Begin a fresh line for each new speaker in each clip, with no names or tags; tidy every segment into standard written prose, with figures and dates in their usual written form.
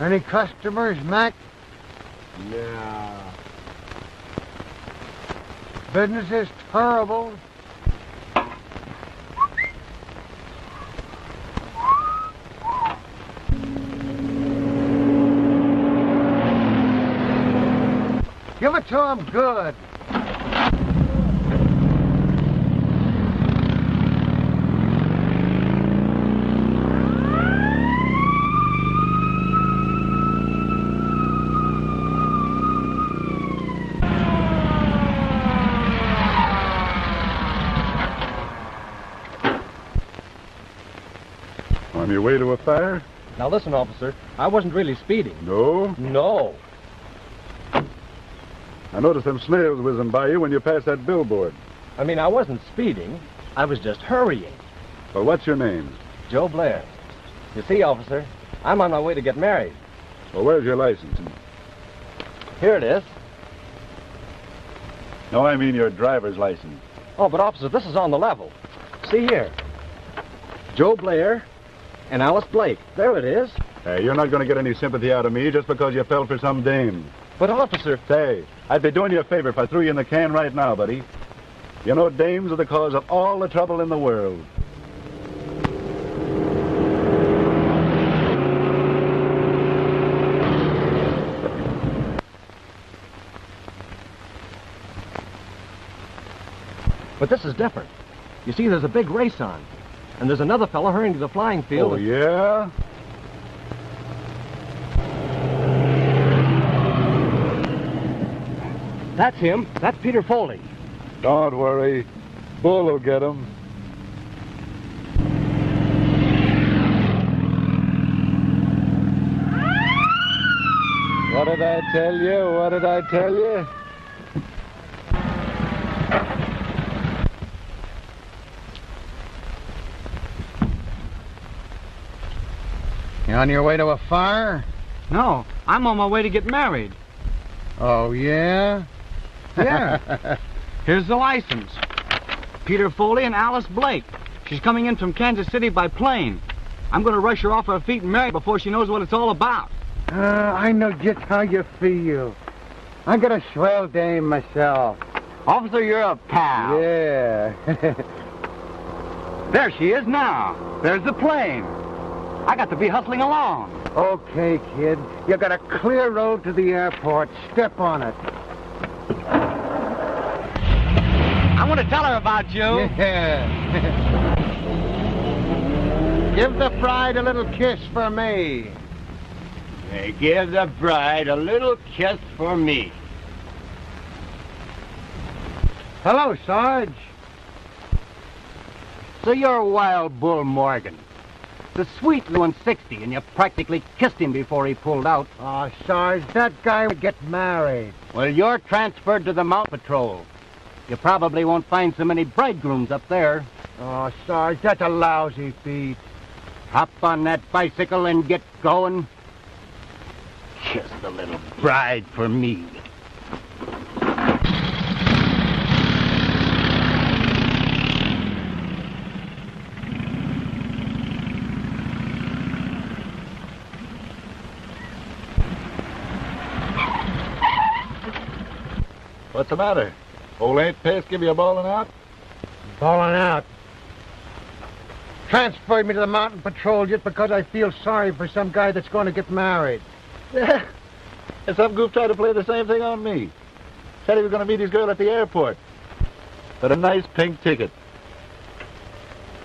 Any customers, Mac?
No.
Business is terrible. Give it to him good.
On your way to a fire?
Now listen, officer, I wasn't really speeding.
No?
No.
I noticed them snails whizzing by you when you passed that billboard.
I mean, I wasn't speeding. I was just hurrying.
Well, what's your name?
Joe Blair. You see, officer, I'm on my way to get married.
Well, where's your license?
Here it is.
No, I mean your driver's license.
Oh, but officer, this is on the level. See here. Joe Blair and Alice Blake. There it is.
Hey, you're not going to get any sympathy out of me just because you fell for some dame.
But officer...
Say, I'd be doing you a favor if I threw you in the can right now, buddy. You know, dames are the cause of all the trouble in the world.
But this is different. You see, there's a big race on. And there's another fellow hurrying to the flying field.
Oh, yeah?
That's him. That's Peter Foley.
Don't worry. Bull will get him. What did I tell you? What did I tell you?
You on your way to a fire?
No, I'm on my way to get married.
Oh, yeah?
Yeah. Here's the license. Peter Foley and Alice Blake. She's coming in from Kansas City by plane. I'm going to rush her off her feet and marry before she knows what it's all about.
I know just how you feel. I got a swell dame myself.
Officer, you're a pal.
Yeah.
There she is now. There's the plane. I got to be hustling along.
Okay, kid. You got a clear road to the airport. Step on it.
I want to tell her about you.
Yeah. Give the bride a little kiss for me.
Hey, give the bride a little kiss for me.
Hello, Sarge.
So you're Wild Bull Morgan. The sweet little 160, and you practically kissed him before he pulled out.
Oh, Sarge, that guy would get married.
Well, you're transferred to the Mountain Patrol. You probably won't find so many bridegrooms up there.
Oh, Sarge, that's a lousy beat.
Hop on that bicycle and get going. Kiss the little bride for me.
What's the matter? Old Aunt Pace give you a bawling out?
Falling out. Transferred me to the Mountain Patrol just because I feel sorry for some guy that's going to get married.
Yeah. And some goof tried to play the same thing on me. Said he was going to meet his girl at the airport. But a nice pink ticket.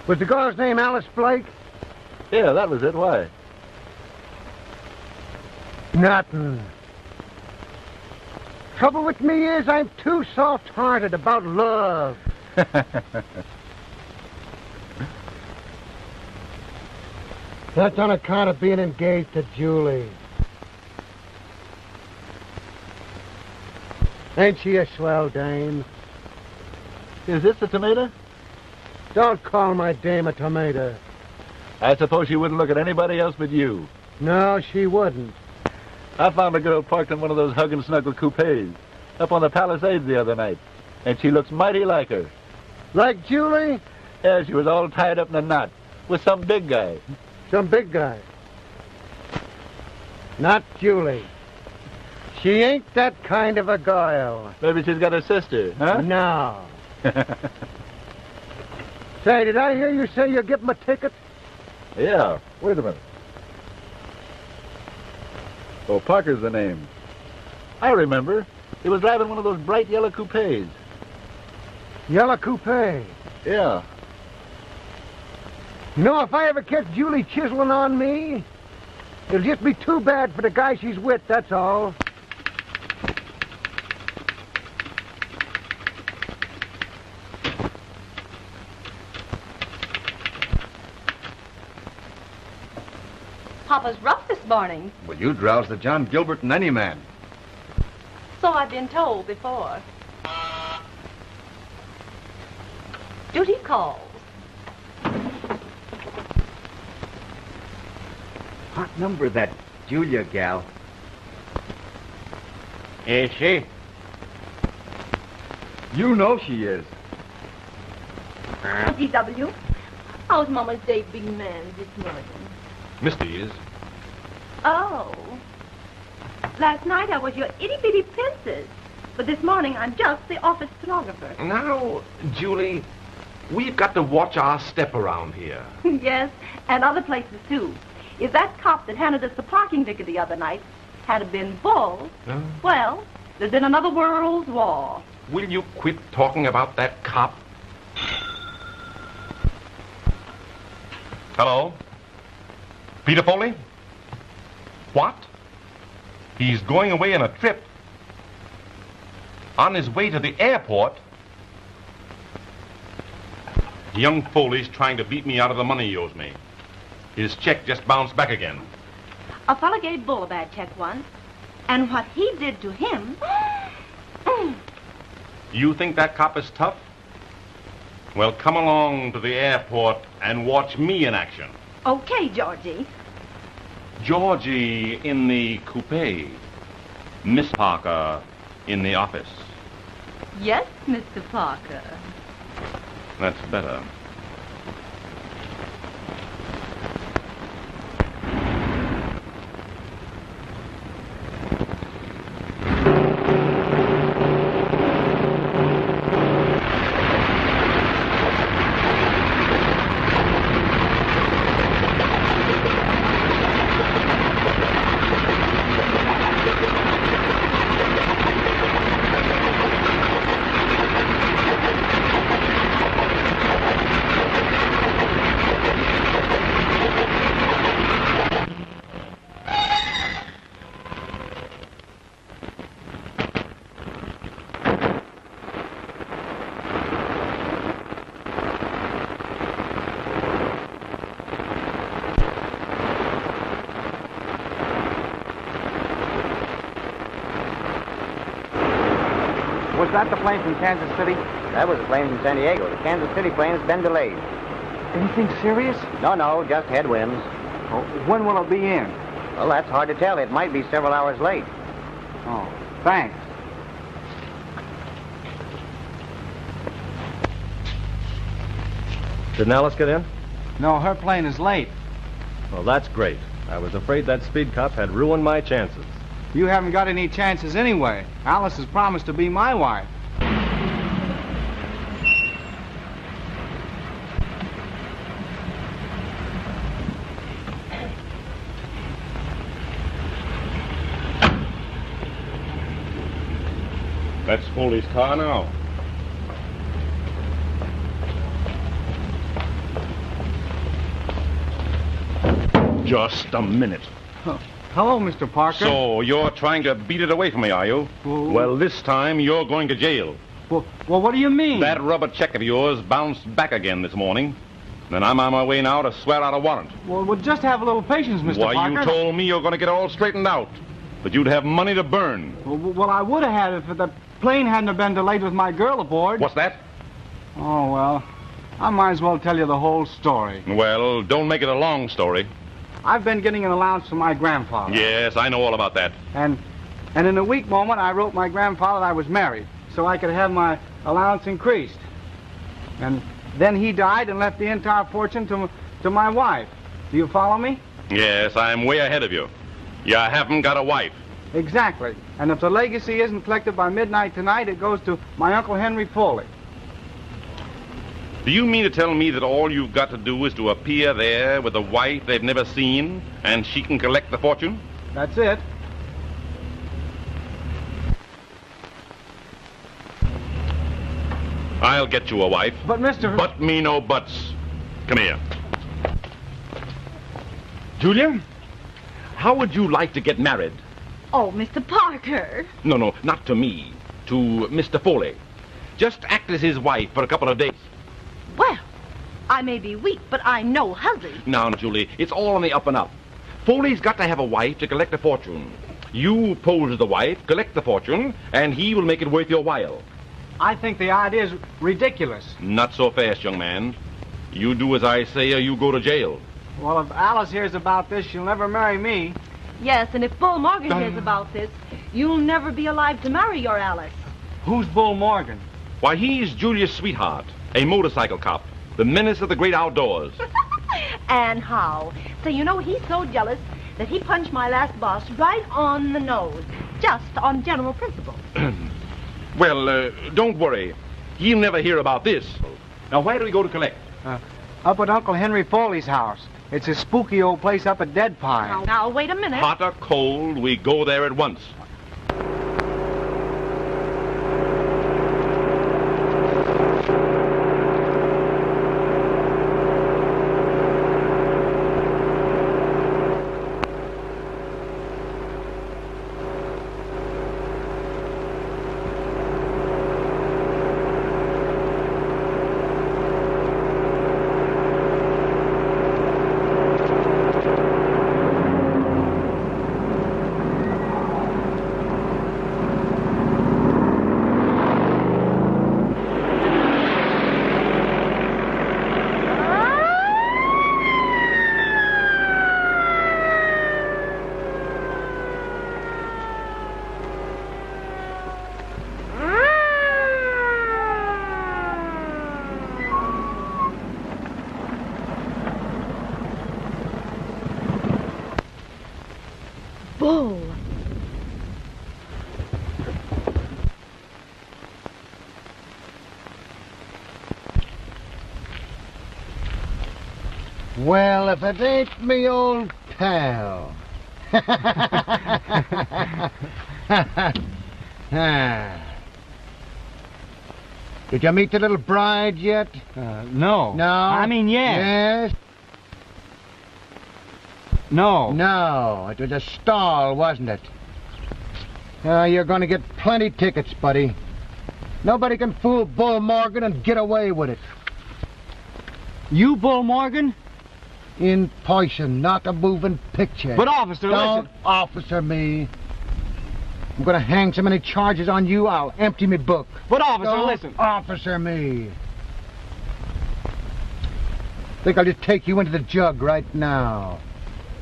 Was the girl's name Alice Blake?
Yeah, that was it. Why?
Nothing. Trouble with me is I'm too soft-hearted about love. That's on account of being engaged to Julie. Ain't she a swell dame?
Is this the tomato?
Don't call my dame a tomato.
I suppose she wouldn't look at anybody else but you.
No, she wouldn't.
I found a girl parked in one of those hug and snuggle coupes up on the Palisades the other night, and she looks mighty like her.
Like Julie?
Yeah, she was all tied up in a knot with some big guy.
Some big guy. Not Julie. She ain't that kind of a girl.
Maybe she's got a sister, huh?
No. Say, did I hear you say you're getting a ticket?
Yeah. Wait a minute. Oh, Parker's the name. I remember. He was driving one of those bright yellow coupes.
Yellow coupe.
Yeah.
You know, if I ever catch Julie chiseling on me, it'll just be too bad for the guy she's with, that's all.
Papa's rough this morning.
Well, you drowse the John Gilbert in any man.
So I've been told before. Duty calls.
Hot number, that Julia gal.
Is she?
You know she is.
DW, how's Mama's day big man this morning?
Misty is.
Oh. Last night I was your itty-bitty princess. But this morning I'm just the office stenographer.
Now, Julie, we've got to watch our step around here.
Yes, and other places too. If that cop that handed us the parking ticket the other night had been bald, well, there's been another world's war.
Will you quit talking about that cop? Hello? Peter Foley? What? He's going away on a trip. On his way to the airport? Young Foley's trying to beat me out of the money he owes me. His check just bounced back again.
A fella gave Bull a bad check once, and what he did to him...
You think that cop is tough? Well, come along to the airport and watch me in action.
Okay, Georgie.
Georgie in the coupe. Miss Parker in the office.
Yes, Mr. Parker.
That's better.
Was that the plane from Kansas City?
That was a plane from San Diego. The Kansas City plane's been delayed.
Anything serious?
No, just headwinds.
Oh, when will it be in?
Well, that's hard to tell. It might be several hours late.
Oh, thanks.
Didn't Alice get in?
No, her plane is late.
Well, that's great. I was afraid that speed cop had ruined my chances.
You haven't got any chances anyway. Alice has promised to be my wife.
That's Foley's car now. Just a minute.
Hello, Mr. Parker.
So, you're trying to beat it away from me, are you? Well, this time you're going to jail.
Well, what do you mean?
That rubber check of yours bounced back again this morning. And I'm on my way now to swear out a warrant.
Well, just have a little patience, Mr.
Why,
Parker.
you told me you're going to get all straightened out. But you'd have money to burn.
Well, I would have had it if the plane hadn't have been delayed with my girl aboard.
What's that?
Oh, well, I might as well tell you the whole story.
Well, don't make it a long story.
I've been getting an allowance from my grandfather.
Yes, I know all about that.
And in a weak moment, I wrote my grandfather that I was married, so I could have my allowance increased. And then he died and left the entire fortune to my wife. Do you follow me?
Yes, I'm way ahead of you. You haven't got a wife.
Exactly. And if the legacy isn't collected by midnight tonight, it goes to my Uncle Henry Foley.
Do you mean to tell me that all you've got to do is to appear there with a wife they've never seen, and she can collect the fortune?
That's it.
I'll get you a wife.
But, Mr.
But me no buts. Come here.
Julia, how would you like to get married?
Oh, Mr. Parker.
No, not to me. To Mr. Foley. Just act as his wife for a couple of days.
Well, I may be weak, but I know huzzy.
Now, Julie, it's all on the up and up. Foley's got to have a wife to collect a fortune. You pose as the wife, collect the fortune, and he will make it worth your while.
I think the idea is ridiculous.
Not so fast, young man. You do as I say or you go to jail.
Well, if Alice hears about this, she'll never marry me.
Yes, and if Bull Morgan hears about this, you'll never be alive to marry your Alice.
Who's Bull Morgan?
Why, he's Julia's sweetheart, a motorcycle cop, the menace of the great outdoors.
And how? So you know he's so jealous that he punched my last boss right on the nose, just on general principles.
Well, don't worry. He'll never hear about this. Now, where do we go to collect?
Up at Uncle Henry Foley's house. It's a spooky old place up at Dead Pine.
Now, wait a minute.
Hot or cold, we go there at once.
Bull.
Well, if it ain't me old pal. Did you meet the little bride yet?
No.
No?
I mean, yes.
Yes?
No.
No, it was a stall, wasn't it? You're going to get plenty tickets, buddy. Nobody can fool Bull Morgan and get away with it.
You, Bull Morgan?
In person, not a moving picture.
But, officer,
Don't
listen.
officer me. I'm going to hang so many charges on you, I'll empty me book.
But, officer,
Don't
listen.
officer me. Think I'll just take you into the jug right now.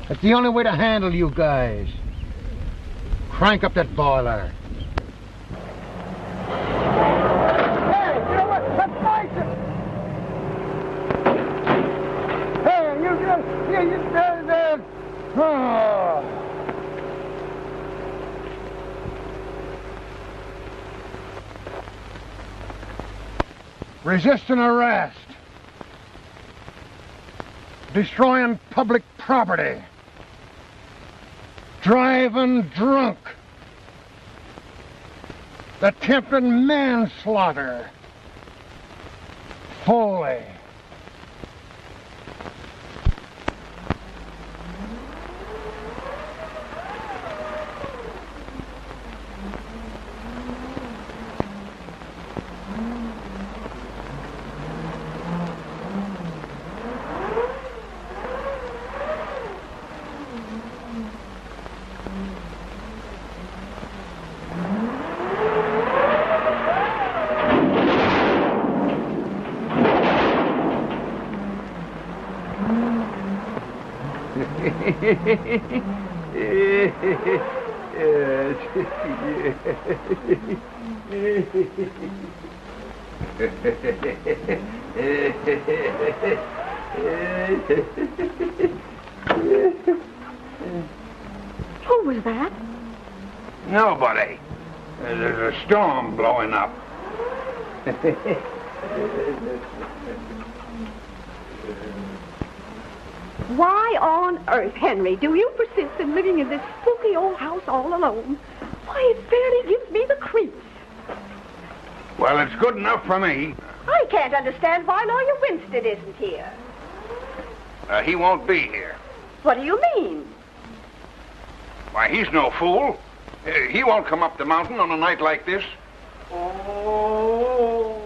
That's the only way to handle you guys. Crank up that boiler. Hey, you know what? That's nice. Hey, you oh. Resisting arrest. Destroying public property. Driving drunk. Attempted manslaughter. Foley.
Who was that?
Nobody. There's a storm blowing up.
Why on earth, Henry, do you persist in living in this spooky old house all alone? Why, it fairly gives me the creeps.
Well, it's good enough for me.
I can't understand why Lawyer Winstead isn't here.
He won't be here.
What do you mean?
Why, he's no fool. He won't come up the mountain on a night like this. Oh.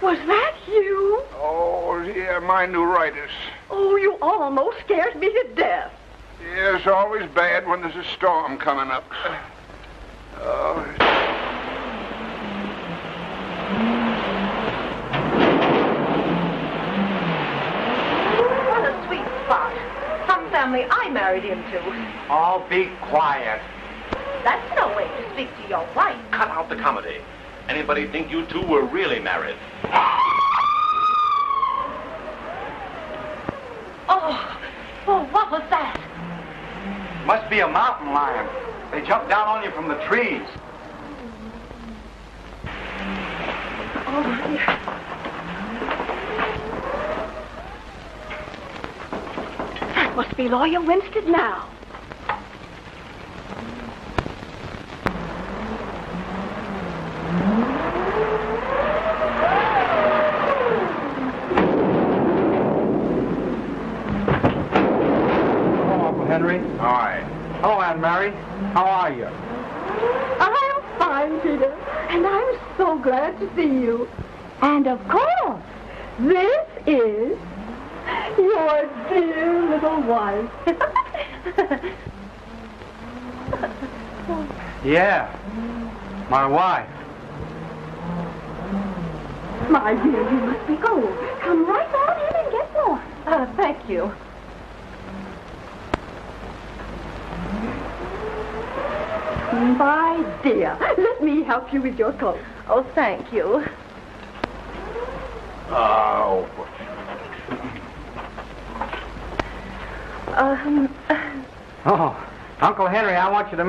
Was that you?
Oh, yeah, my neuritis.
Oh, you almost scared me to death.
Yeah, it's always bad when there's a storm coming up. Oh.
What a sweet spot. Some family I married into.
Oh, be quiet.
That's no way to speak to your wife.
Cut out the comedy. Anybody think you two were really married?
Oh, what was that?
Must be a mountain lion. They jumped down on you from the trees.
Oh, dear. That must be Lawyer Winstead now.
Henry.
Hi.
Hello, Aunt Mary. How are you?
I'm fine, Peter, and I'm so glad to see you. And of course, this is your dear little wife.
Yeah, my wife.
My dear, you must be cold. Come right on in and get warm.
Thank you.
My dear, let me help you with your coat.
Oh, thank you.
Oh.
Oh, Uncle Henry, I want you to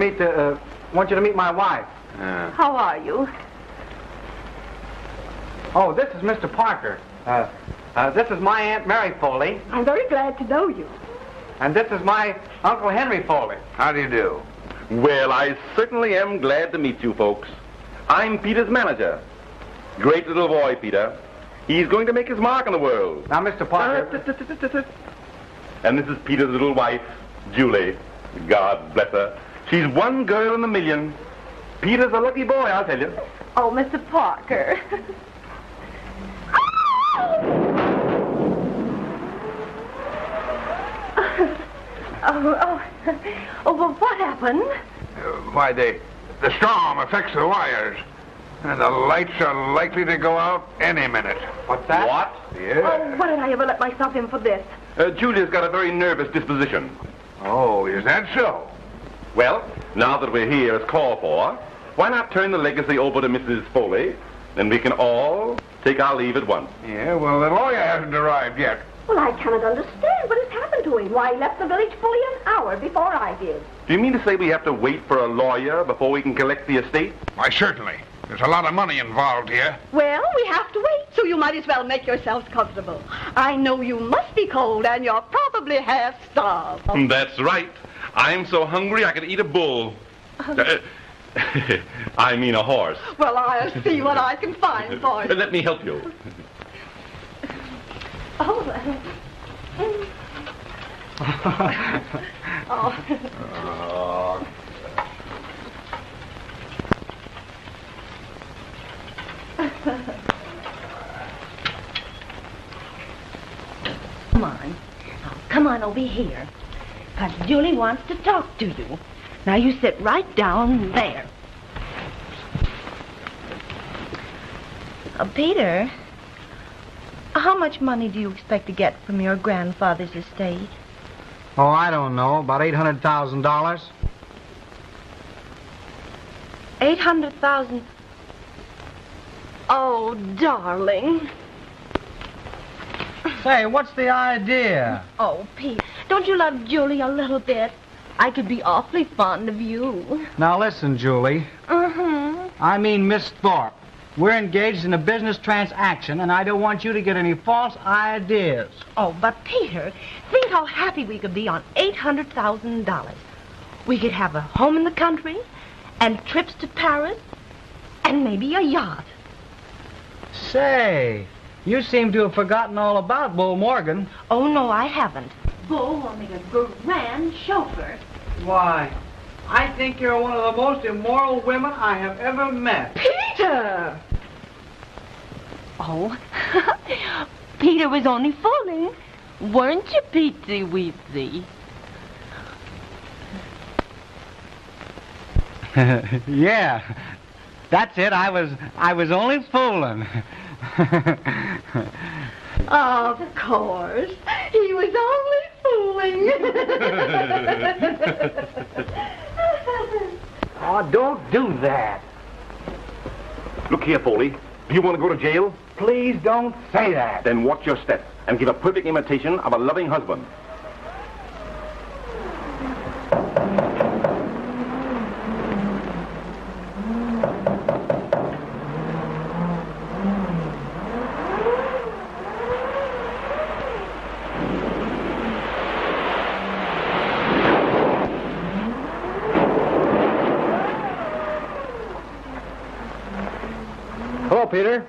meet my wife.
How are you?
Oh, this is Mr. Parker. This is my Aunt Mary Foley,
I'm very glad to know you.
and this is my Uncle Henry Foley.
How do you do?
Well, I certainly am glad to meet you folks. I'm Peter's manager. Great little boy, Peter. He's going to make his mark in the world.
Now, Mr. Parker.
And this is Peter's little wife, Julie. God bless her. She's one girl in a million. Peter's a lucky boy, I'll tell you.
Oh, Mr. Parker. Oh, well, what happened?
Why, the storm affects the wires. And the lights are likely to go out any minute.
What's that?
What?
Yeah.
Oh, why did I ever let myself in for this?
Julia's got a very nervous disposition.
Oh, is that so?
Well, now that we're here as called for, why not turn the legacy over to Mrs. Foley? Then we can all take our leave at once.
Yeah, well, the lawyer hasn't arrived yet.
Well, I cannot understand what has happened to him. Why, he left the village fully an hour before I did.
Do you mean to say we have to wait for a lawyer before we can collect the estate?
Why, certainly. There's a lot of money involved here.
Well, we have to wait, so you might as well make yourselves comfortable. I know you must be cold, and you're probably half starved.
That's right. I'm so hungry I could eat a bull. I mean a horse.
Well, I'll see what I can find for you.
Let me help you.
Oh.
Come on. Now, come on over here. Because Julie wants to talk to you. Now, you sit right down there. Peter, how much money do you expect to get from your grandfather's estate?
Oh, I don't know. About $800,000.
800,000. Oh, darling.
Say, what's the idea?
Oh, Pete, don't you love Julie a little bit? I could be awfully fond of you.
Now listen, Julie. I mean Miss Thorpe. We're engaged in a business transaction, and I don't want you to get any false ideas.
Oh, but Peter, think how happy we could be on $800,000. We could have a home in the country, and trips to Paris, and maybe a yacht.
Say, you seem to have forgotten all about Bull Morgan.
Oh, no, I haven't. Bull will make a grand chauffeur.
Why, I think you're one of the most immoral women I have ever met.
Peter! Oh, Peter was only fooling. Weren't you, Petey Weezy?
Yeah, that's it. I was only fooling.
Of course. He was only fooling.
Oh, don't do that.
Look here, Foley. Do you want to go to jail?
Please don't say that.
Then watch your step and give a perfect imitation of a loving husband.
Hello, Peter.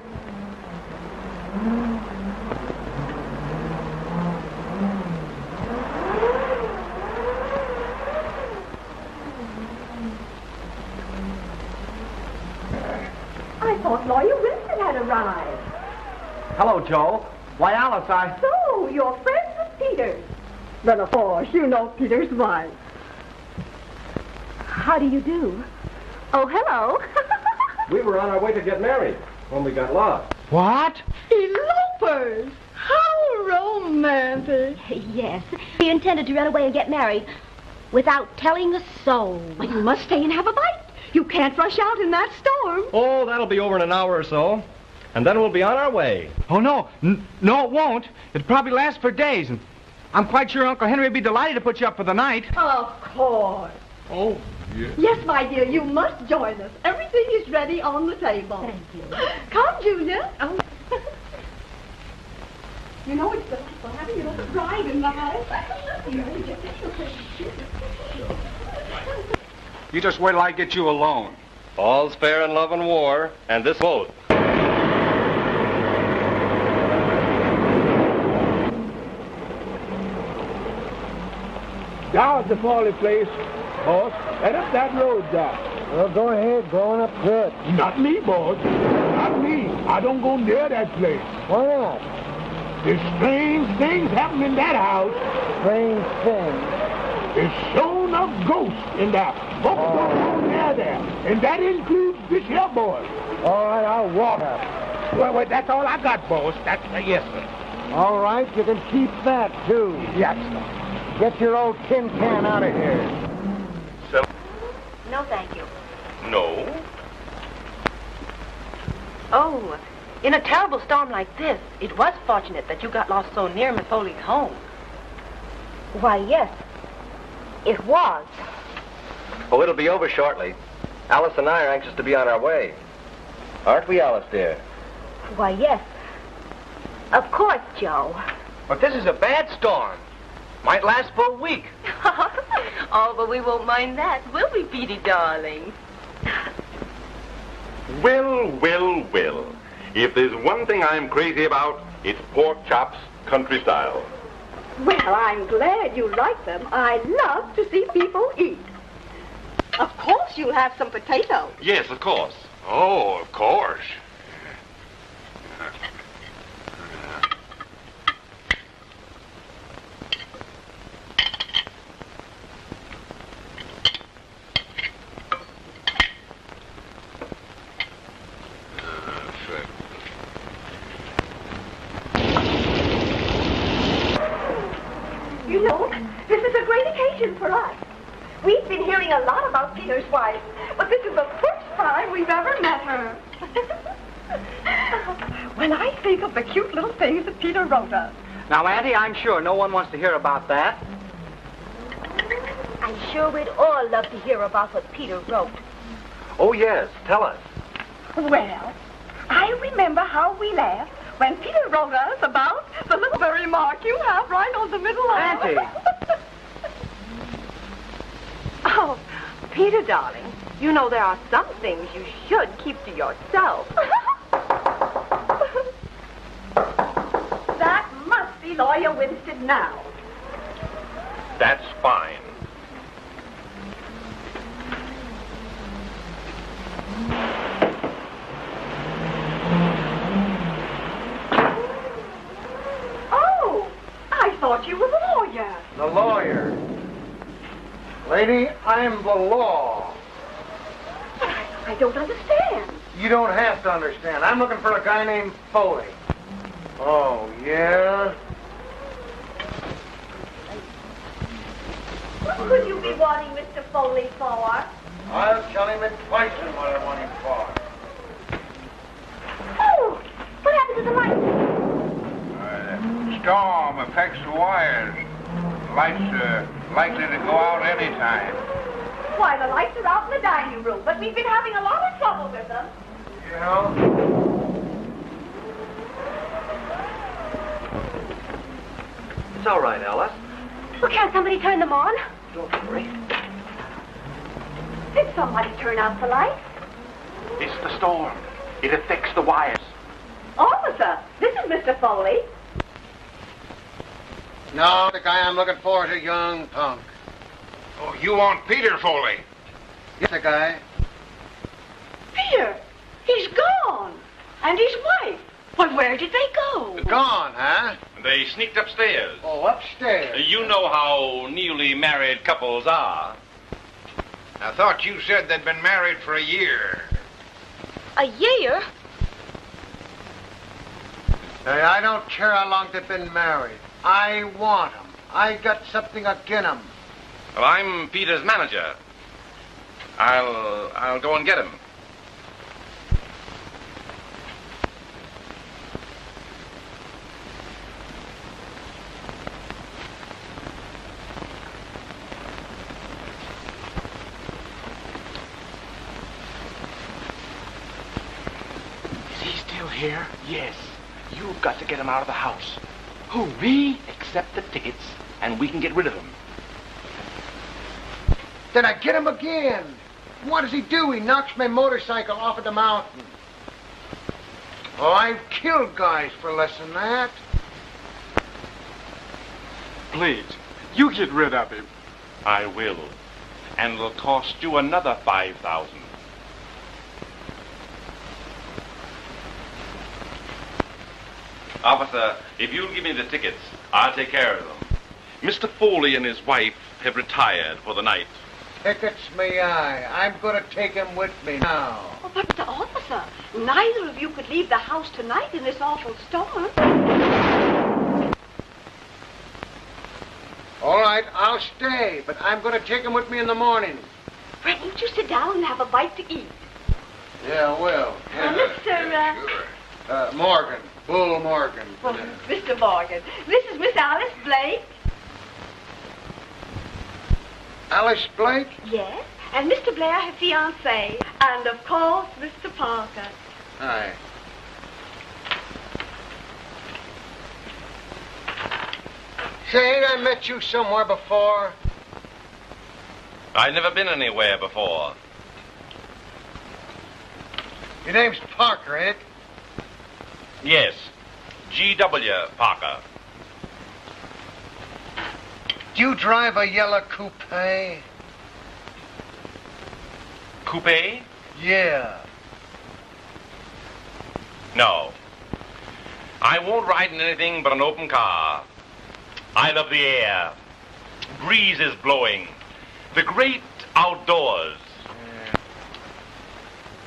I thought Lawyer Winston had arrived.
Hello, Joe. Why, Alice,
So, you're friends with Peter's. But of course, you know Peter's wife. How do you do? Oh, hello.
We were on our way to get married when we got lost.
What?
Elopers! How romantic.
Yes. We intended to run away and get married without telling a soul.
Well, you must stay and have a bite. You can't rush out in that storm.
Oh, that'll be over in an hour or so. And then we'll be on our way.
Oh, no. No, it won't. It'll probably last for days. And I'm quite sure Uncle Henry would be delighted to put you up for the night.
Of course.
Oh, yes.
Yes, my dear, you must join us. Everything is ready on the table.
Thank you.
Come, Julia. Oh. You know it's delightful having you little bride in the house.
You just wait till I get you alone. All's fair in love and war, and this both.
Down at the Foley place, boss. Right up that road there.
Well, go ahead. Going up good.
Not me, boss. Not me. I don't go near that place.
Why not?
There's strange things happen in that house.
Strange thing.
There's sure enough ghosts in there. Folks don't go near there. And that includes this here boy.
All right, I'll walk up.
Well, that's all I got, boss. That's yes, sir.
All right, you can keep that, too.
Yes, sir.
Get your old tin can out of here.
No, thank you.
No.
Oh, in a terrible storm like this, it was fortunate that you got lost so near Miss Foley's home.
Why, yes. It was.
Oh, it'll be over shortly. Alice and I are anxious to be on our way. Aren't we, Alice, dear?
Why, yes. Of course, Joe.
But this is a bad storm. Might last for a week.
Oh, but we won't mind that, will we, Petey, darling?
Well. If there's one thing I'm crazy about, it's pork chops country style.
Well, I'm glad you like them. I love to see people eat. Of course you'll have some potatoes.
Yes, of course. Oh, of course.
You know, this is a great occasion for us. We've been hearing a lot about Peter's wife, but this is the first time we've ever met her. think of the cute little things that Peter wrote us.
Now, Auntie, I'm sure no one wants to hear about that.
I'm sure we'd all love to hear about what Peter wrote.
Oh, yes. Tell us.
Well, I remember how we laughed when Peter wrote us about the little remark you have right on the middle of.
Auntie!
Oh, Peter, darling, you know there are some things you should keep to yourself.
That must be Lawyer Winstead now.
That's fine.
Oh, I thought you were the lawyer.
The lawyer. Lady, I'm the law.
I don't understand.
You don't have to understand. I'm looking for a guy named Foley. Oh, yeah?
What could you be wanting Mr. Foley for?
I'll tell him at twice in what I want him for.
Oh, what happened to the light?
Storm affects the wires. Lights are likely to go out any time.
Why, the lights are out in the dining room, but we've been having a lot of trouble with them.
You know?
It's all right, Alice.
Well, can't somebody turn them on?
Don't worry.
Did somebody turn out the lights?
It's the storm. It affects the wires.
Officer, this is Mr. Foley.
No, the guy I'm looking for is a young punk.
Oh, you want Peter Foley?
Yes, the guy.
Peter, he's gone. And his wife. Well, where did they go?
Gone, huh?
They sneaked upstairs.
Oh, upstairs.
You know how newly married couples are.
I thought you said they'd been married for a year.
A year?
Hey, I don't care how long they've been married. I want 'em. I got something agin 'em.
Well, I'm Peter's manager. I'll go and get him.
Is he still here? Yes. You've got to get him out of the house. Who, me? Accept the tickets, and we can get rid of him.
Then I get him again. What does he do? He knocks my motorcycle off of the mountain. Oh, I've killed guys for less than that.
Please, you get rid of him. I will. And it'll cost you another $5,000.
Officer, if you'll give me the tickets, I'll take care of them. Mr. Foley and his wife have retired for the night.
Tickets me eye. I'm going to take him with me now.
Oh, but Mr. Officer, neither of you could leave the house tonight in this awful storm.
All right, I'll stay, but I'm going to take him with me in the morning.
Fred, won't you sit down and have a bite to eat?
Yeah, I will.
Mr.
Morgan. Bull Morgan.
Well, Mr. Morgan, this is Miss Alice Blake.
Alice Blake?
Yes, and Mr. Blair, her fiancé. And, of course, Mr. Parker.
Hi. Say, ain't I met you somewhere before?
I've never been anywhere before.
Your name's Parker, ain't it?
Yes, G.W. Parker.
Do you drive a yellow coupe?
Coupe?
Yeah.
No. I won't ride in anything but an open car. I love the air. Breeze is blowing. The great outdoors.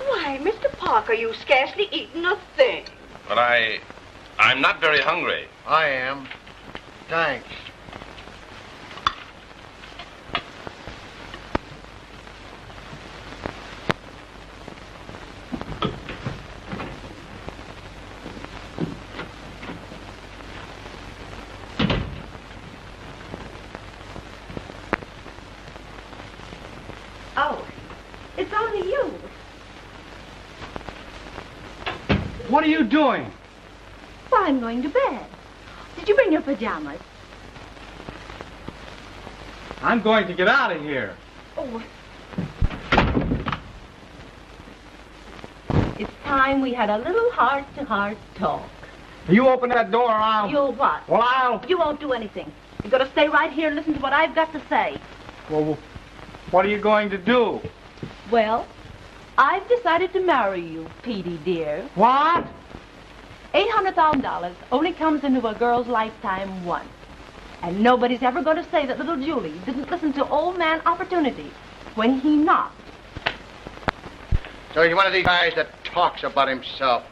Why, Mr. Parker, you've scarcely eaten a thing.
But I'm not very hungry.
I am. Thanks.
What are you doing?
Well, I'm going to bed. Did you bring your pajamas?
I'm going to get out of here.
Oh. It's time we had a little heart-to-heart talk.
You open that door, I'll...
You'll what?
Well, I'll...
You won't do anything. You're going to stay right here and listen to what I've got to say.
Well, what are you going to do?
Well, I've decided to marry you, Petey, dear.
What?
$800,000 only comes into a girl's lifetime once. And nobody's ever going to say that little Julie didn't listen to old man Opportunity when he knocked.
So he's one of these guys that talks about himself.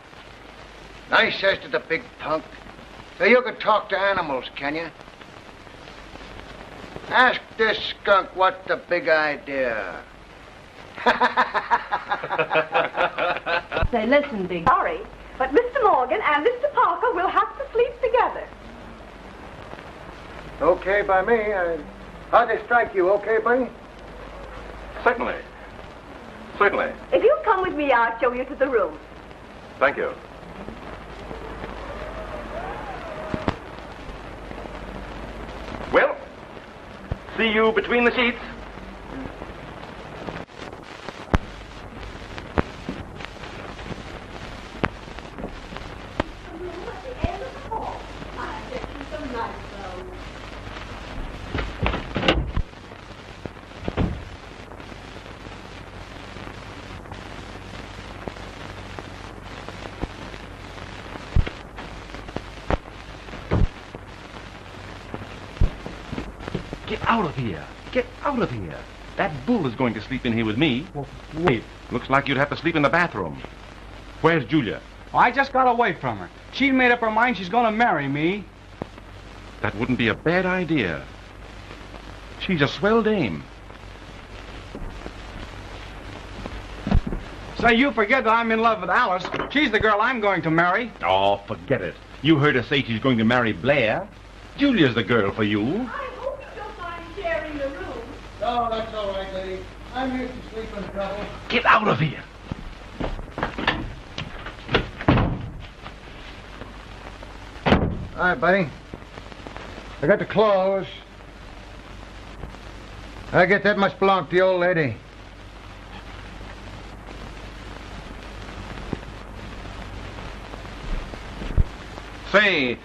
And I says to the big punk, so you can talk to animals, can you? Ask this skunk what's the big idea.
Say, listen, big...
Sorry, but Mr. Morgan and Mr. Parker will have to sleep together.
Okay by me. How'd they strike you? Okay, buddy?
Certainly. Certainly.
If you'll come with me, I'll show you to the room.
Thank you. Well, see you between the sheets. Get out of here. Get out of here. That bull is going to sleep in here with me.
Well, wait.
Looks like you'd have to sleep in the bathroom. Where's Julia?
I just got away from her. She made up her mind she's going to marry me.
That wouldn't be a bad idea. She's a swell dame.
Say, you forget that I'm in love with Alice. She's the girl I'm going to marry.
Oh, forget it. You heard her say she's going to marry Blair. Julia's the girl for you.
I hope you don't mind sharing the room.
Oh, that's all right, lady. I'm used to sleeping trouble.
Get out of here.
All right, buddy. I got the clothes. I guess that must belong to the old lady.
Say,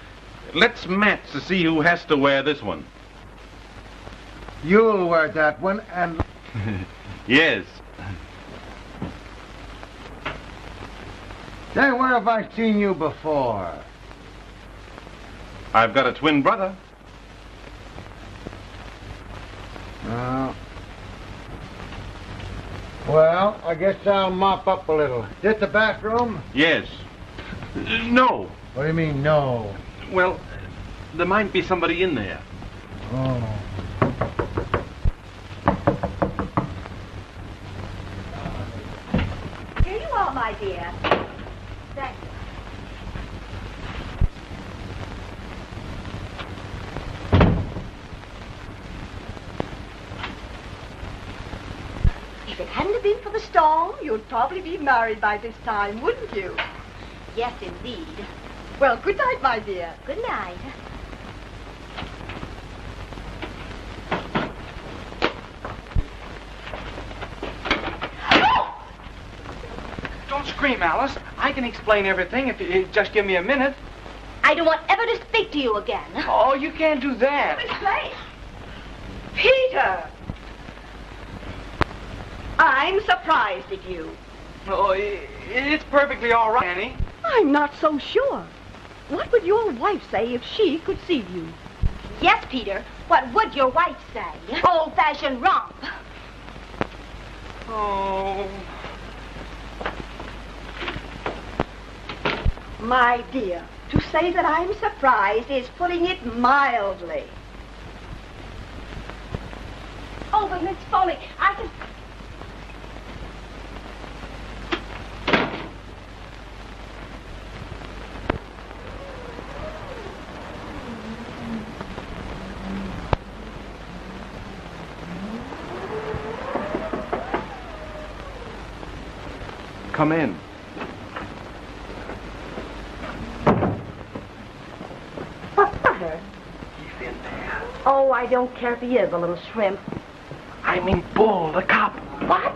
let's match to see who has to wear this one.
You'll wear that one, and...
Yes.
Say, where have I seen you before?
I've got a twin brother.
Oh. Well, I guess I'll mop up a little. Is this the bathroom?
Yes. No.
What do you mean, no?
Well, there might be somebody in there.
Oh.
Here you are, my dear. Thank you. If it hadn't been for the storm, you'd probably be married by this time, wouldn't you?
Yes, indeed.
Well, good night, my dear.
Good night.
Don't scream, Alice. I can explain everything if you just give me a minute.
I don't want ever to speak to you again.
Oh, you can't do that.
Miss Blake! Peter! I'm surprised at you.
Oh, it's perfectly all right, Annie.
I'm not so sure. What would your wife say if she could see you?
Yes, Peter. What would your wife say? Old-fashioned romp.
Oh.
My dear, to say that I'm surprised is putting it mildly.
Oh, but Miss Foley, I can...
Come in.
I don't care if he is a little shrimp.
I mean Bull, the cop.
What?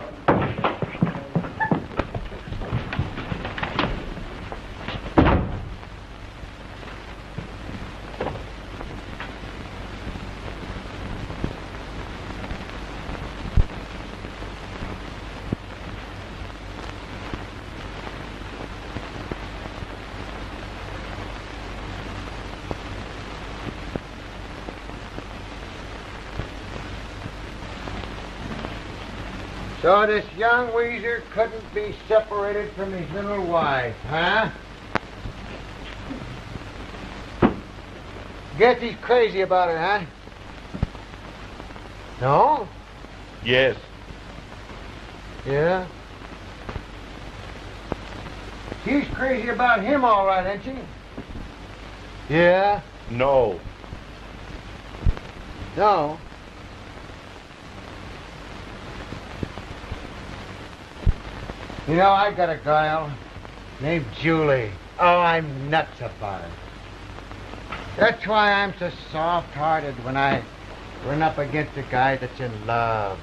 So this young weezer couldn't be separated from his little wife, huh? Guess he's crazy about her, huh? No?
Yes.
Yeah? She's crazy about him, all right, ain't she? Yeah?
No.
No? You know, I got a girl named Julie. Oh, I'm nuts about her. That's why I'm so soft-hearted when I run up against a guy that's in love.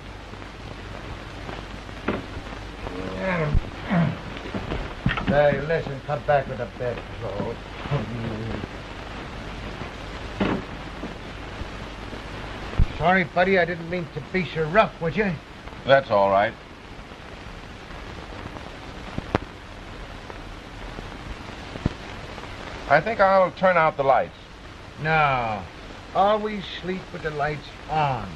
Hey, listen, come back with the bedclothes. Sorry, buddy, I didn't mean to be so rough, would you?
That's all right. I think I'll turn out the lights.
No. Always sleep with the lights on.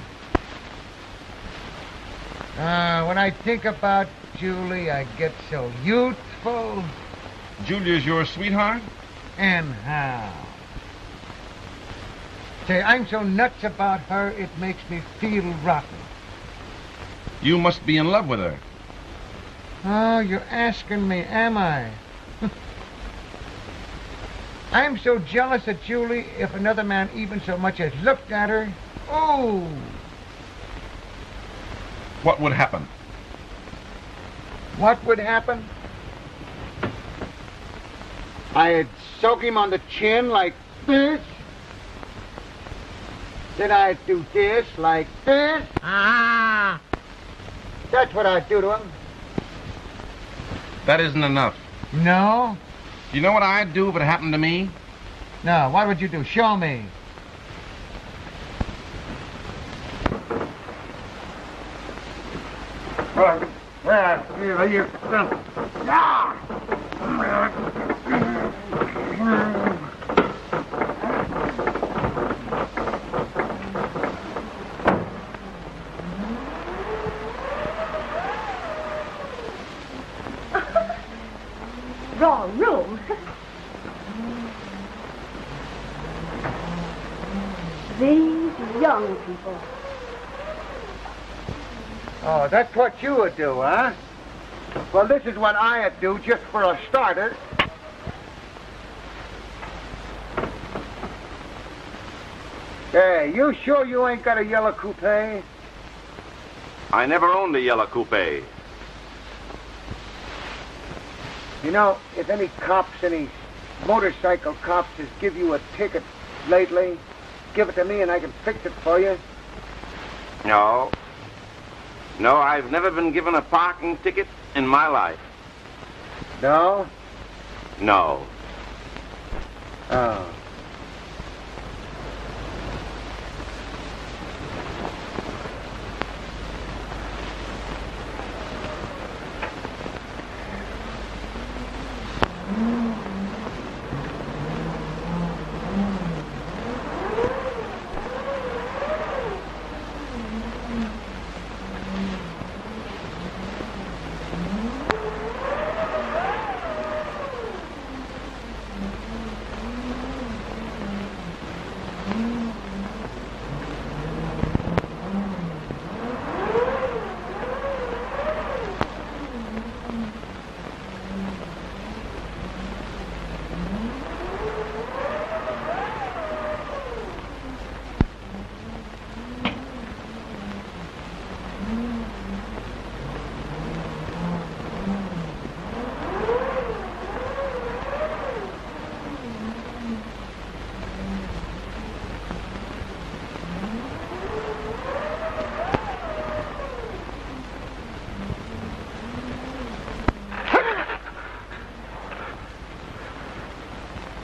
When I think about Julie, I get so youthful.
Julia's your sweetheart?
And how? Say, I'm so nuts about her, it makes me feel rotten.
You must be in love with her.
Oh, you're asking me, am I? I'm so jealous of Julie, if another man even so much as looked at her. Oh!
What would happen?
What would happen? I'd soak him on the chin like this. Then I'd do this like this. Ah! That's what I'd do to him.
That isn't enough.
No?
You know what I'd do if it happened to me?
No, what would you do? Show me.
Wrong room. These young people.
Oh, that's what you would do, huh? Well, this is what I'd do, just for a starter. Hey, you sure you ain't got a yellow coupe?
I never owned a yellow coupe.
You know, if any cops, any motorcycle cops has give you a ticket lately, give it to me and I can fix it for you.
No. No, I've never been given a parking ticket in my life.
No?
No.
Oh.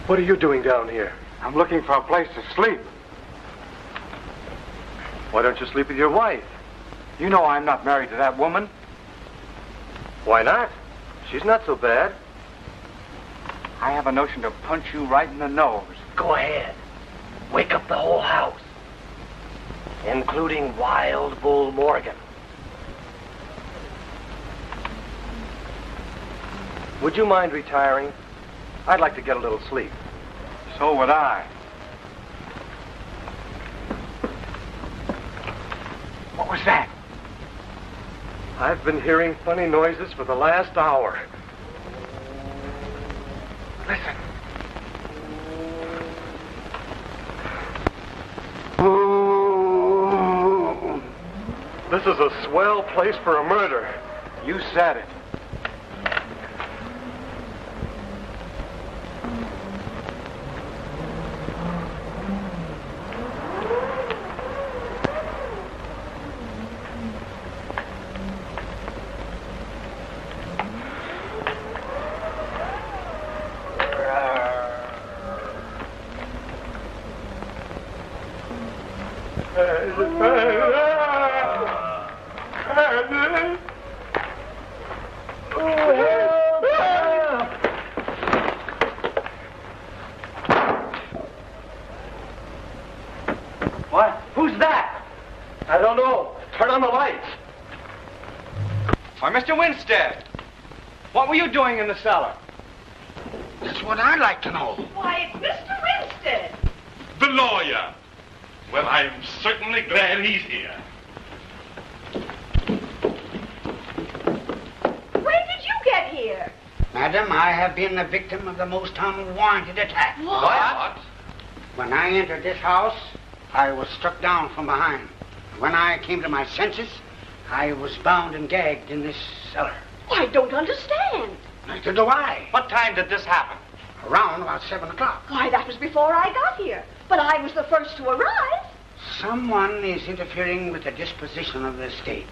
What are you doing down here?
I'm looking for a place to sleep.
Why don't you sleep with your wife?
You know I'm not married to that woman.
Why not? She's not so bad.
I have a notion to punch you right in the nose.
Go ahead. Wake up the whole house, including Wild Bull Morgan.
Would you mind retiring? I'd like to get a little sleep.
So would I. What was that?
I've been hearing funny noises for the last hour.
Listen.
This is a swell place for a murder.
You said it.
What? Who's that?
I don't know. Turn on the lights.
Why, Mr. Winstead, what were you doing in the cellar?
That's what I'd like to know.
Why, it's Mr. Winstead.
The lawyer. Well, I'm certainly glad he's here.
When did you get here?
Madam, I have been the victim of the most unwarranted attack.
What?
When I entered this house, I was struck down from behind. When I came to my senses, I was bound and gagged in this cellar.
I don't understand.
Neither do I.
What time did this happen?
Around about 7 o'clock.
Why, that was before I got here. But I was the first to arrive.
Someone is interfering with the disposition of the estate.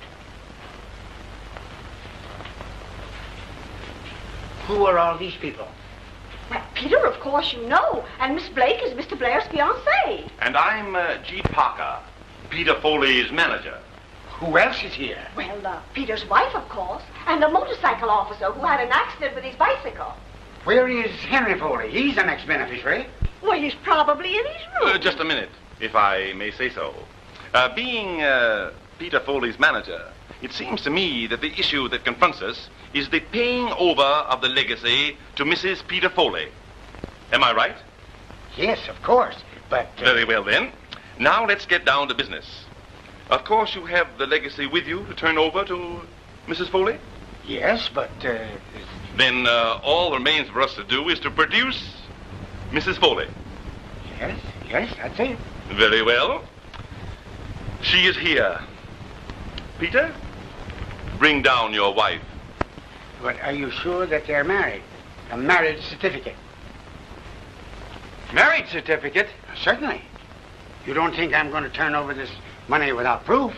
Who are all these people?
Well, Peter, of course you know. And Miss Blake is Mr. Blair's fiancée.
And I'm G. Parker, Peter Foley's manager.
Who else is here?
Well, Peter's wife, of course. And a motorcycle officer who had an accident with his bicycle.
Where is Henry Foley? He's the next beneficiary.
Well, he's probably in his room.
Just a minute, if I may say so. Being Peter Foley's manager, it seems to me that the issue that confronts us is the paying over of the legacy to Mrs. Peter Foley. Am I right?
Yes, of course, but...
Very well, then. Now let's get down to business. Of course, you have the legacy with you to turn over to Mrs. Foley?
Yes, but...
Then all that remains for us to do is to produce Mrs. Foley.
Yes, that's it.
Very well. She is here. Peter, bring down your wife.
But are you sure that they're married? A marriage certificate?
Marriage certificate?
Certainly. You don't think I'm going to turn over this money without proof?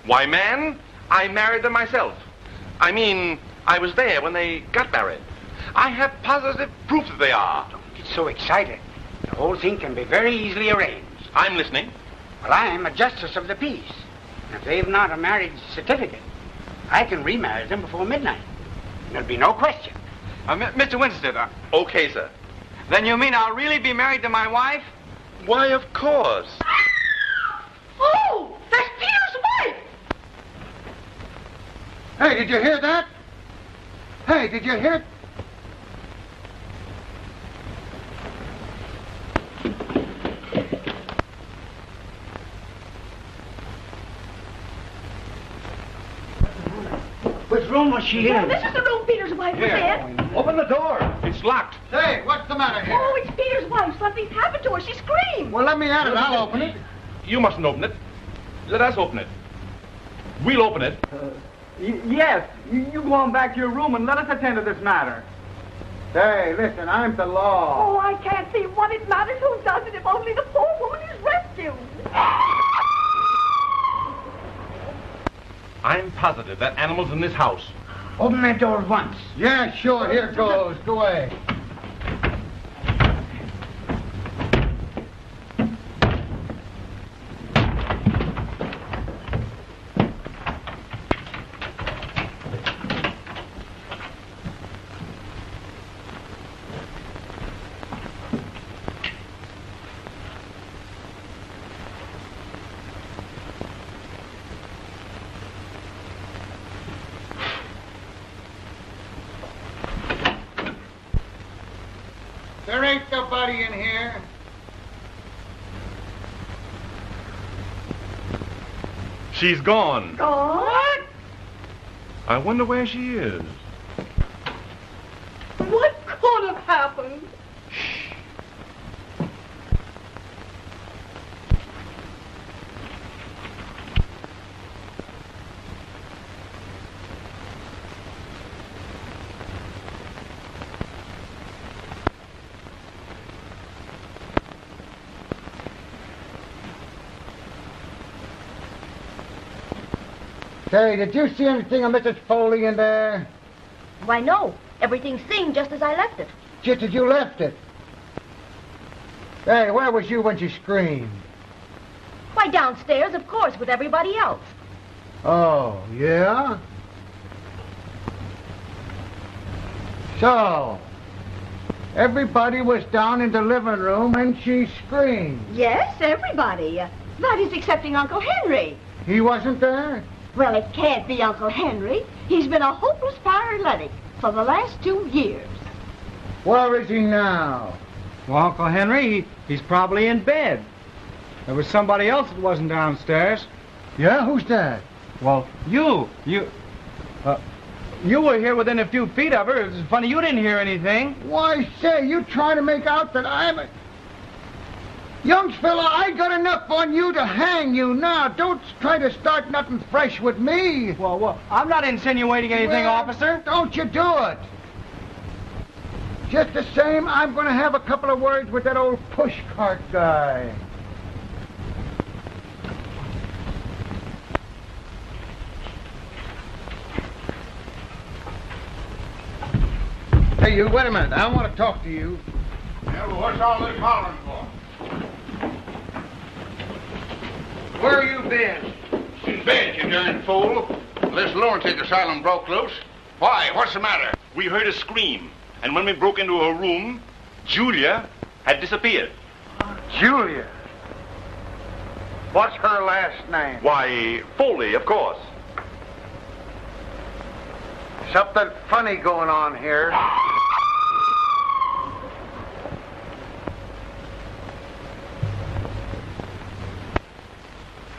Why, man, I married them myself. I mean, I was there when they got married. I have positive proof that they are.
Don't get so excited. The whole thing can be very easily arranged.
I'm listening.
Well, I'm a justice of the peace. If they've not a marriage certificate, I can remarry them before midnight. There'll be no question.
Mr. Winstead,
Okay, sir.
then you mean I'll really be married to my wife?
Why, of course.
Oh, that's Peter's wife!
Hey, did you hear that? Hey, did you hear it? Which room was she
Well,
in?
this is the room Peter's wife was in.
Open the door. It's locked.
Say, what's the matter here?
Oh, it's Peter's wife. Something's happened to her. She screamed.
Well, let me at it. I'll open it.
You mustn't open it. Let us open it. We'll open it.
Yes. You go on back to your room and let us attend to this matter.
Say, listen, I'm the law.
Oh, I can't see what it matters who does it if only the poor woman is rescued.
I'm positive that animal's in this house.
Open that door at once. Yeah, sure. Here goes. Go away. There ain't nobody in here.
She's gone.
What?
I wonder where she is.
What could have happened?
Say, did you see anything of Mrs. Foley in there?
Why, no. Everything seemed just as I left it.
Just as you left it. Hey, where was you when she screamed?
Why, downstairs, of course, with everybody else.
Oh, yeah? So, everybody was down in the living room and she screamed.
Yes, everybody. That is excepting Uncle Henry.
He wasn't there?
Well, it can't be Uncle Henry. He's been a hopeless paralytic for the last 2 years.
Where is he now?
Well, Uncle Henry, he's probably in bed. There was somebody else that wasn't downstairs.
Yeah, who's that?
Well, you were here within a few feet of her. It's funny you didn't hear anything.
Why, say, you trying to make out that I'm a... Young fella, I got enough on you to hang you now. Don't try to start nothing fresh with me.
Well, I'm not insinuating anything,
Well,
officer.
Don't you do it. Just the same, I'm going to have a couple of words with that old pushcart guy. Hey, you, wait a minute. I want to talk to you.
Yeah, well, what's all this hollering for?
Where you been?
In bed, you darn fool. This lunatic asylum broke loose. Why? What's the matter?
We heard a scream, and when we broke into her room, Julia had disappeared.
Julia. What's her last name?
Why, Foley, of course.
Something funny going on here.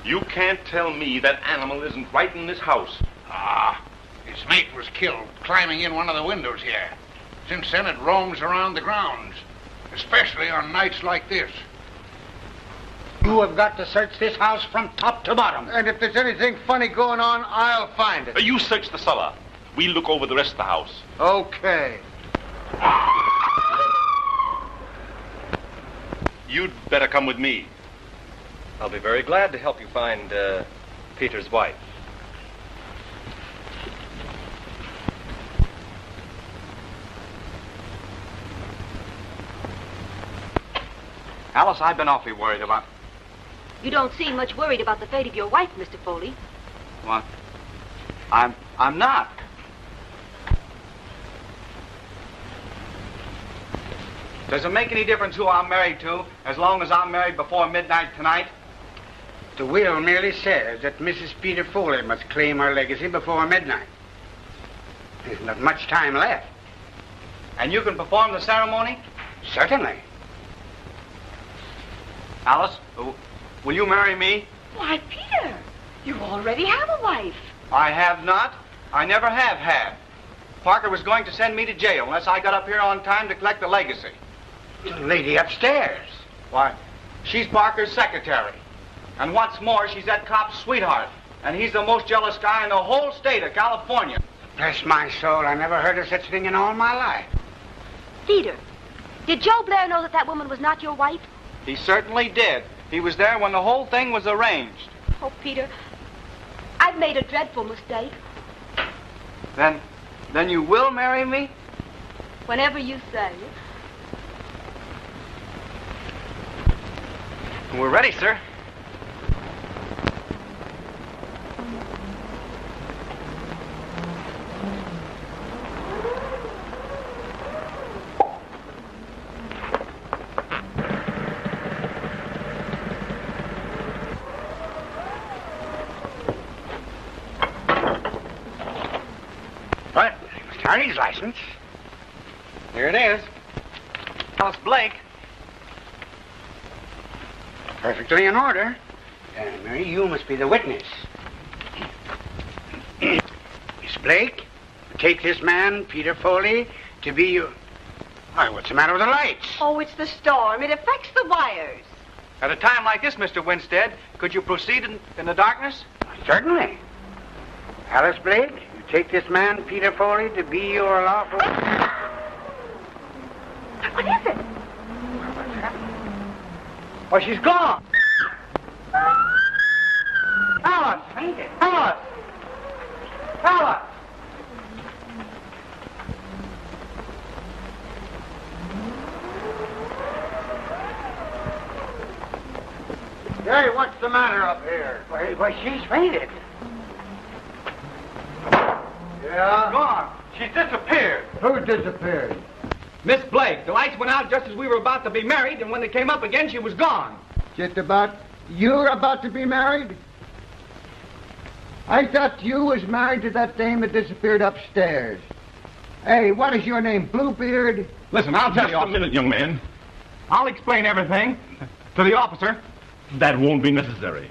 You can't tell me that animal isn't right in this house.
Ah, its mate was killed climbing in one of the windows here. Since then, it roams around the grounds, especially on nights like this.
You have got to search this house from top to bottom. And if there's anything funny going on, I'll find it.
You search the cellar. We'll look over the rest of the house.
Okay.
You'd better come with me.
I'll be very glad to help you find Peter's wife.
Alice, I've been awfully worried about...
You don't seem much worried about the fate of your wife, Mr. Foley.
What? I'm not. Does it make any difference who I'm married to, as long as I'm married before midnight tonight?
The will merely says that Mrs. Peter Foley must claim her legacy before midnight. There's not much time left.
And you can perform the ceremony?
Certainly.
Alice, will you marry me?
Why, Peter, you already have a wife.
I have not. I never have had. Parker was going to send me to jail unless I got up here on time to collect the legacy.
The lady upstairs.
Why, she's Parker's secretary. And what's more, she's that cop's sweetheart. And he's the most jealous guy in the whole state of California.
Bless my soul, I never heard of such a thing in all my life.
Peter, did Joe Blair know that that woman was not your wife?
He certainly did. He was there when the whole thing was arranged.
Oh, Peter, I've made a dreadful mistake.
Then you will marry me?
Whenever you say.
We're ready, sir.
What? Attorney's license.
Here it is. Alice Blake.
Perfectly in order. Mary, you must be the witness. Miss Blake, take this man, Peter Foley, to be your... Why, what's the matter with the lights?
Oh, it's the storm. It affects the wires.
At a time like this, Mr. Winstead, could you proceed in the darkness?
Certainly. Alice Blake, you take this man, Peter Foley, to be your lawful...
What is it?
Well, she's gone. Alice! Alice! Alice!
Hey, what's the matter up here?
Why, she's fainted.
Yeah?
Gone. She's disappeared.
Who disappeared?
Miss Blake. The lights went out just as we were about to be married, and when they came up again, she was gone.
Just about... You're about to be married? I thought you was married to that dame that disappeared upstairs. Hey, what is your name, Bluebeard?
Listen, I'll tell you...
Just a minute, young man.
I'll explain everything to the officer.
That won't be necessary.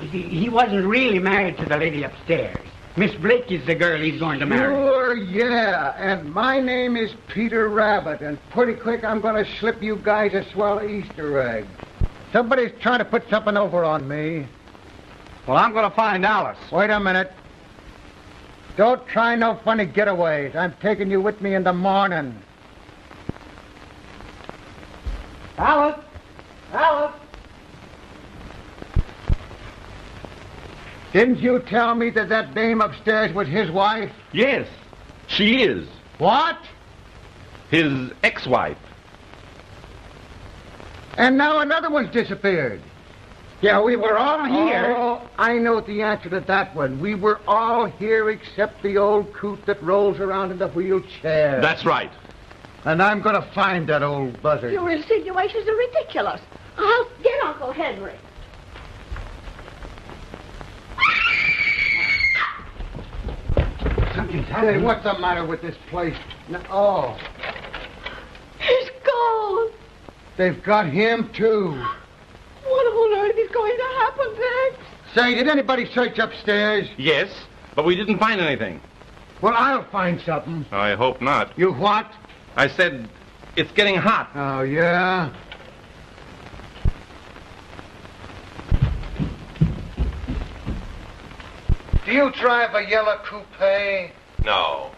He wasn't really married to the lady upstairs. Miss Blake is the girl he's going to marry.
Sure, yeah. And my name is Peter Rabbit, and pretty quick I'm going to slip you guys a swell Easter egg. Somebody's trying to put something over on me.
Well, I'm going to find Alice.
Wait a minute. Don't try no funny getaways. I'm taking you with me in the morning. Alice! Alice! Didn't you tell me that that dame upstairs was his wife?
Yes, she is.
What?
His ex-wife.
And now another one's disappeared.
Yeah, we were all here.
Oh, I know the answer to that one. We were all here except the old coot that rolls around in the wheelchair.
That's right.
And I'm going to find that old buzzard.
Your insinuations are ridiculous. I'll get Uncle Henry.
Something's happening. Hey, what's the matter with this place? Oh.
He's gone.
They've got him, too.
What on earth is going to happen next?
Say, did anybody search upstairs?
Yes, but we didn't find anything.
Well, I'll find something.
I hope not.
You what?
I said it's getting hot.
Oh, yeah? Do you drive a yellow coupe?
No.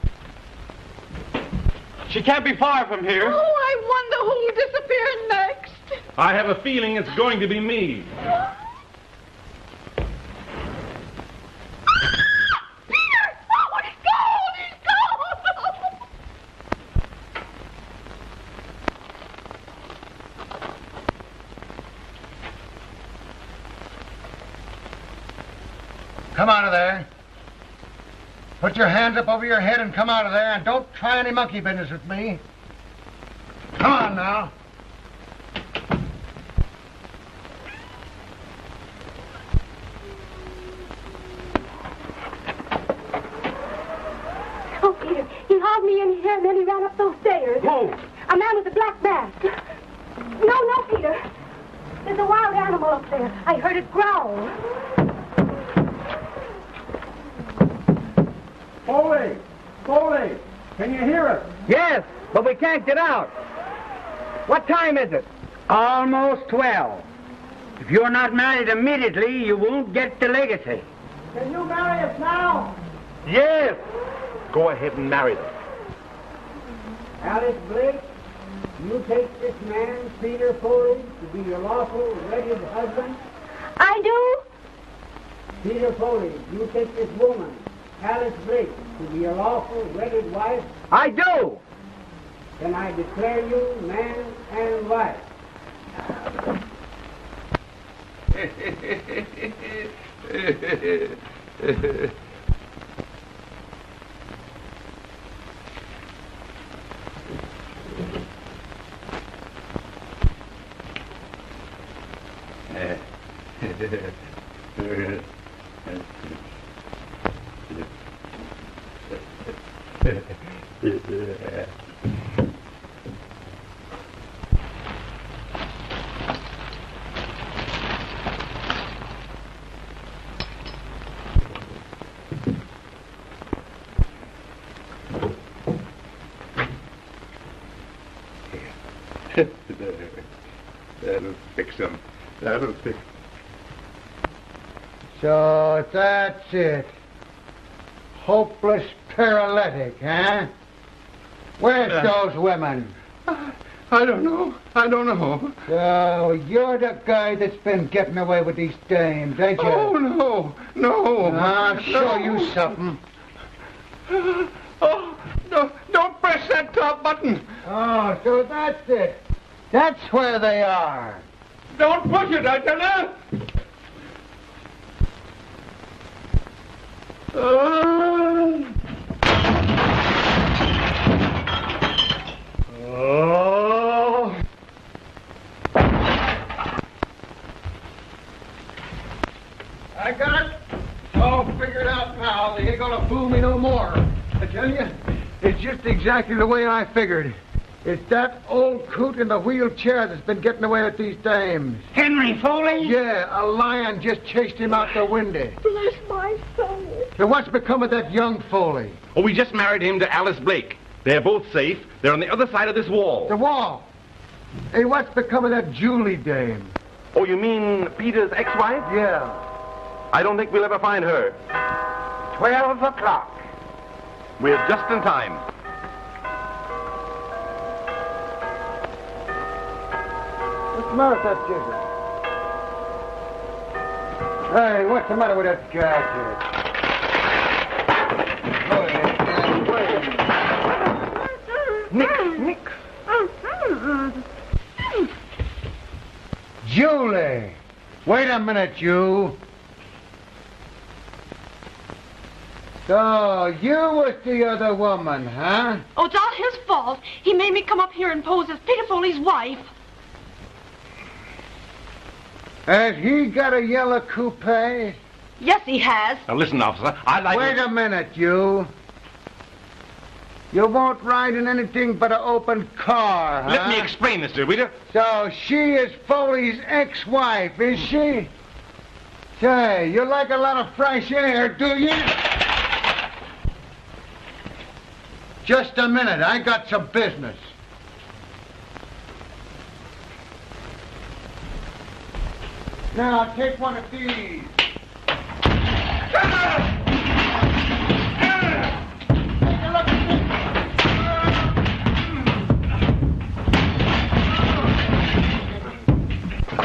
She can't be far from here.
Oh, I wonder who'll disappear next.
I have a feeling it's going to be me.
Peter! Oh, he's gone! He's gone!
Come out of there. Put your hands up over your head and come out of there, and don't try any monkey business with me. Come on now.
Oh, Peter, he hauled me in here and then he ran up those stairs.
Who?
A man with a black mask. No, Peter. There's a wild animal up there. I heard it growl.
Foley! Foley! Can you hear us?
Yes, but we can't get out. What time is it?
Almost 12. If you're not married immediately, you won't get the legacy.
Can you marry us now?
Yes. Go ahead and marry them.
Alice Blake, you take this man, Peter Foley, to be your lawful, wedded husband.
I do.
Peter Foley, you take this woman, Alice Blake, to be your lawful, wedded wife.
I do.
Then I declare you man and wife.
That'll fix him. That'll fix.
So that's it. Hopeless paralytic, huh? Where's those women?
I don't know. I don't know.
So you're the guy that's been getting away with these dames, ain't you?
Oh, no.
I'll show you something.
Oh, no, don't press that top button.
Oh, so that's it. That's where they are.
Don't push it, I tell you.
Oh. I got it. It's all figured out now. They ain't gonna fool me no more. I tell you, it's just exactly the way I figured. It's that old coot in the wheelchair that's been getting away with these dames.
Henry Foley?
Yeah, a lion just chased him out the window.
Bless my soul.
So what's become of that young Foley?
Oh, we just married him to Alice Blake. They're both safe. They're on the other side of this wall.
The wall? Hey, what's become of that Julie dame?
Oh, you mean Peter's ex-wife?
Yeah.
I don't think we'll ever find her.
12 o'clock.
We're just in time.
What's the matter with that jigger? Hey, what's the matter with that gadget? Nick. Julie! Wait a minute, you. So, you was the other woman, huh?
Oh, it's all his fault. He made me come up here and pose as Peter Foley's wife.
Has he got a yellow coupe?
Yes, he has.
Now, listen, officer, I'd like
Wait a minute, you. You won't ride in anything but an open car, huh?
Let me explain this, dear reader.
So she is Foley's ex-wife, is she? Say, you like a lot of fresh air, do you? Just a minute, I got some business. Now, take one of these.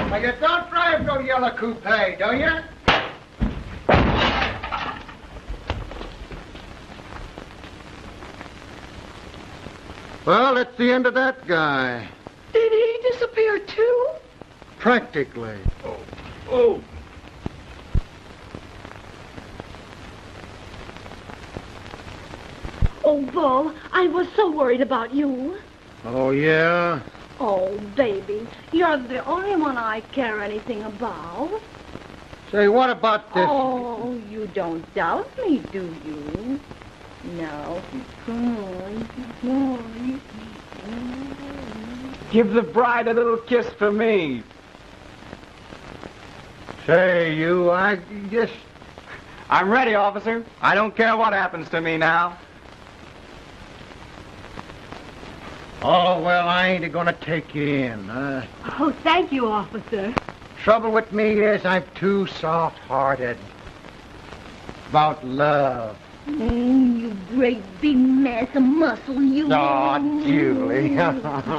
Now, you don't drive no yellow coupe, don't you? Well, that's the end of that guy.
Did he disappear too?
Practically.
Oh.
Oh, Bull, I was so worried about you.
Oh, yeah?
Oh, baby, you're the only one I care anything about.
Say, what about this?
Oh, you don't doubt me, do you? No. Come on.
Give the bride a little kiss for me.
Say, you,
I'm ready, officer. I don't care what happens to me now.
Oh, well, I ain't gonna take you in.
Oh, thank you, officer.
Trouble with me is I'm too soft-hearted. About love.
You great big mass of muscle, you.
Oh, Julie.